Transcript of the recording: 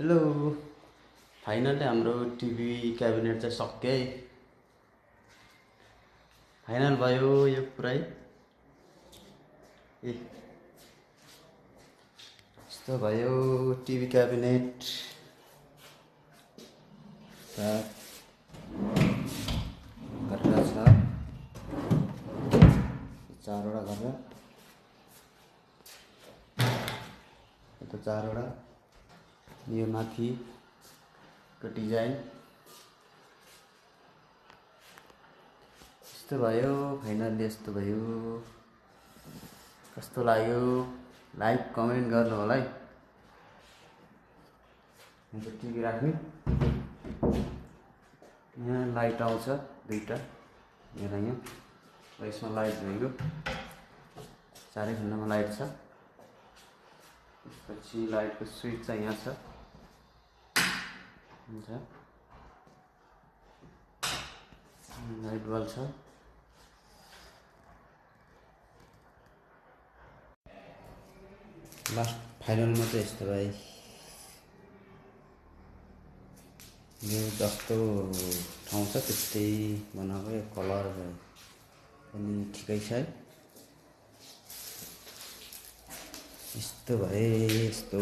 Hello. Finally हाम्रो TV cabinet चाहिँ सक्यो है। फाइनल भयो यो पुरै। यस्तो भयो टिभी क्याबिनेट। गरेर छ चारवटा गरेर, यता चारवटा, यो माथिको डिजाइन यस्तो भयो। फाइनली यस्तो भयो। कस्तो लाग्यो लाइक कमेन्ट गर्नु होला है। यहाँ टिभी राख्ने, यहाँ लाइट आउँछ दुईटा, यहाँ यसमा लाइट भएको, चारै खण्डमा लाइट छ। त्यसपछि लाइटको स्विच चाहिँ यहाँ छ, लाइट बल्ब छ। लास्ट फाइनलमा चाहिँ यस्तो भाइ, यो जस्तो ठाउँ छ त्यस्तै बनाएको। यो कलर पनि ठिकै छ है। यस्तो भए यस्तो